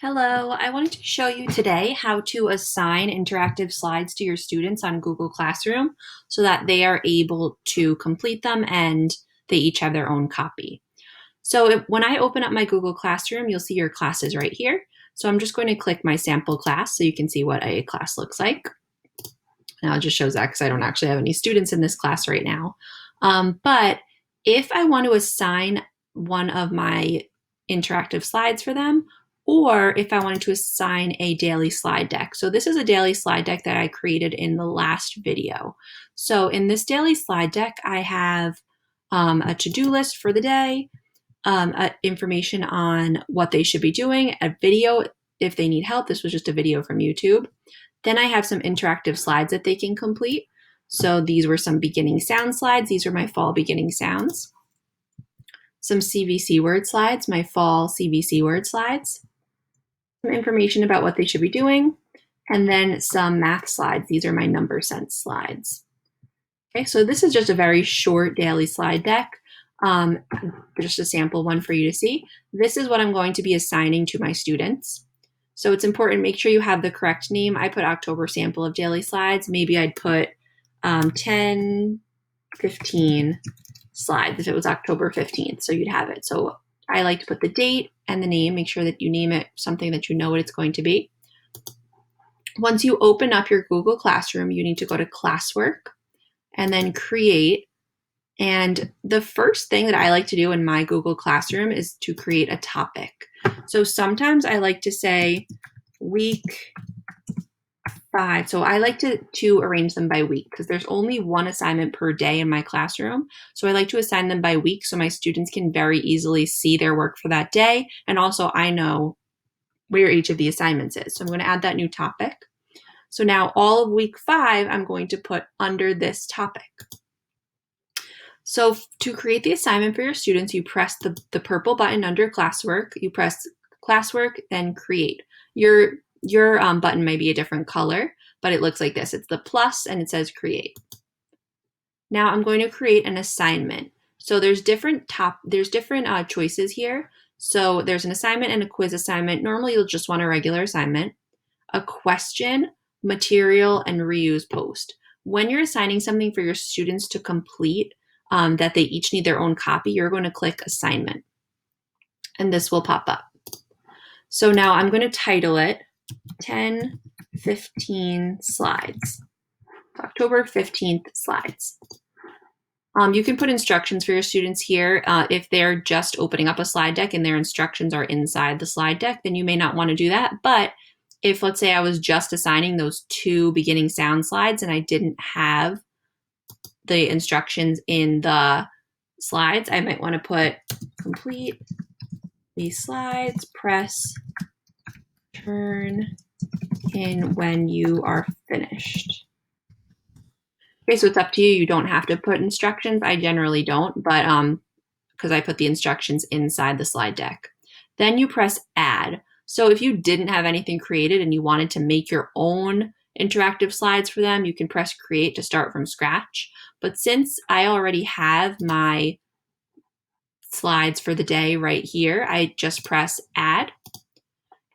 Hello, I wanted to show you today how to assign interactive slides to your students on Google Classroom so that they are able to complete them and they each have their own copy. So when I open up my Google Classroom, you'll see your classes right here. So I'm just going to click my sample class so you can see what a class looks like. Now it just shows that because I don't actually have any students in this class right now. But if I want to assign one of my interactive slides for them, or if I wanted to assign a daily slide deck. So this is a daily slide deck that I created in the last video. So in this daily slide deck, I have a to-do list for the day, information on what they should be doing, a video if they need help. This was just a video from YouTube. Then I have some interactive slides that they can complete. So these were some beginning sound slides. These are my fall beginning sounds. Some CVC word slides, my fall CVC word slides. Some information about what they should be doing, and then some math slides. These are my number sense slides. Okay, so this is just a very short daily slide deck, just a sample one for you to see. This is what I'm going to be assigning to my students. So it's important, make sure you have the correct name. I put October sample of daily slides. Maybe I'd put 10, 15 slides if it was October 15th, so you'd have it. So I like to put the date and the name, make sure that you name it something that you know what it's going to be. Once you open up your Google Classroom, you need to go to Classwork and then create. And the first thing that I like to do in my Google Classroom is to create a topic. So sometimes I like to say week 5. So I like to arrange them by week because there's only one assignment per day in my classroom. So I like to assign them by week so my students can very easily see their work for that day. And also I know where each of the assignments is. So I'm going to add that new topic. So now all of week 5, I'm going to put under this topic. So to create the assignment for your students, you press the purple button under Classwork. You press Classwork, then Create. Your button may be a different color, but it looks like this. It's the plus and it says Create. Now I'm going to create an assignment. So there's different choices here. So there's an assignment and a quiz assignment. Normally you'll just want a regular assignment, a question, material, and reuse post. When you're assigning something for your students to complete, that they each need their own copy, you're going to click assignment and this will pop up. So now I'm going to title it 10, 15 slides, October 15th slides. You can put instructions for your students here. If they're just opening up a slide deck and their instructions are inside the slide deck, then you may not want to do that. But if, let's say, I was just assigning those 2 beginning sound slides and I didn't have the instructions in the slides, I might want to put complete these slides, press turn in when you are finished. Okay, so it's up to you. You don't have to put instructions. I generally don't, but because I put the instructions inside the slide deck. Then you press add. So if you didn't have anything created and you wanted to make your own interactive slides for them, you can press create to start from scratch. But since I already have my slides for the day right here, I just press add.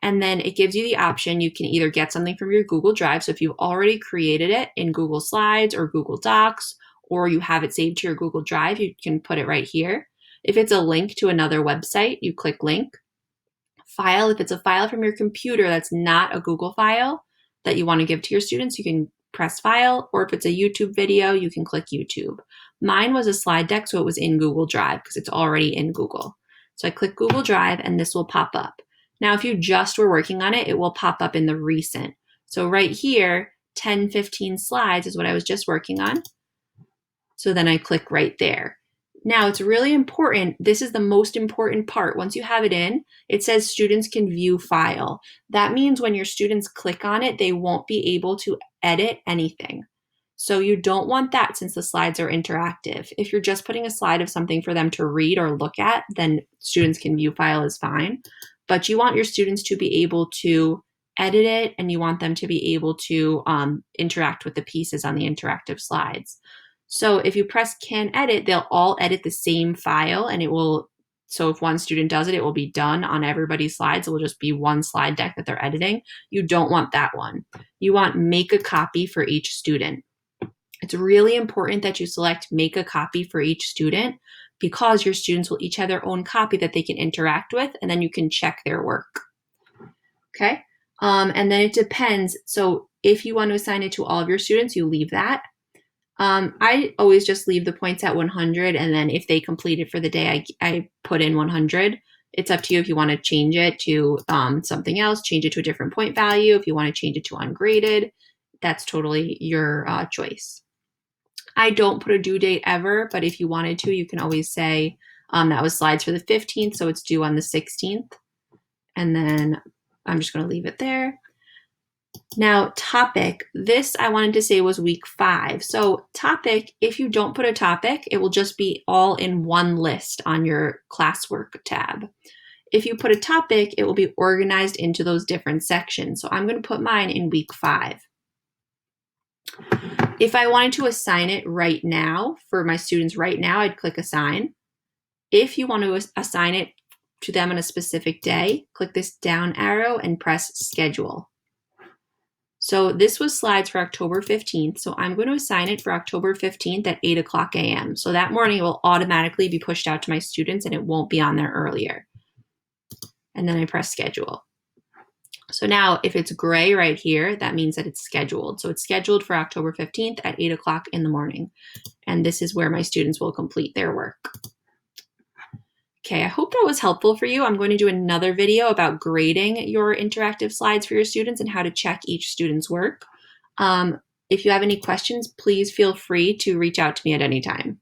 And then it gives you the option. You can either get something from your Google Drive. So if you've already created it in Google Slides or Google Docs, or you have it saved to your Google Drive, you can put it right here. If it's a link to another website, you click link. File, if it's a file from your computer that's not a Google file that you want to give to your students, you can press file, or if it's a YouTube video, you can click YouTube. Mine was a slide deck, so it was in Google Drive because it's already in Google. So I click Google Drive and this will pop up. Now, if you just were working on it, it will pop up in the recent. So right here, 10, 15 slides is what I was just working on. So then I click right there. Now it's really important. This is the most important part. Once you have it in, it says students can view file. That means when your students click on it, they won't be able to edit anything. So you don't want that since the slides are interactive. If you're just putting a slide of something for them to read or look at, then students can view file is fine. But you want your students to be able to edit it and you want them to be able to interact with the pieces on the interactive slides. So if you press can edit, they'll all edit the same file and it will So if one student does it, it will be done on everybody's slides. It will just be one slide deck that they're editing. You don't want that one. You want make a copy for each student. It's really important that you select make a copy for each student because your students will each have their own copy that they can interact with, and then you can check their work. Okay? And then it depends. So if you want to assign it to all of your students, you leave that. I always just leave the points at 100, and then if they complete it for the day, I put in 100. It's up to you if you want to change it to something else, change it to a different point value. If you want to change it to ungraded, that's totally your choice. I don't put a due date ever, but if you wanted to, you can always say that was slides for the 15th, so it's due on the 16th. And then I'm just going to leave it there. Now, topic, this I wanted to say was week 5. So topic, if you don't put a topic, it will just be all in one list on your classwork tab. If you put a topic, it will be organized into those different sections. So I'm going to put mine in week 5. If I wanted to assign it right now for my students right now, I'd click assign. If you want to assign it to them on a specific day, click this down arrow and press schedule. So this was slides for October 15th. So I'm going to assign it for October 15th at 8 o'clock a.m. So that morning it will automatically be pushed out to my students and it won't be on there earlier. And then I press schedule. So now if it's gray right here, that means that it's scheduled. So it's scheduled for October 15th at 8 o'clock in the morning. And this is where my students will complete their work. Okay, I hope that was helpful for you. I'm going to do another video about grading your interactive slides for your students and how to check each student's work. If you have any questions, please feel free to reach out to me at any time.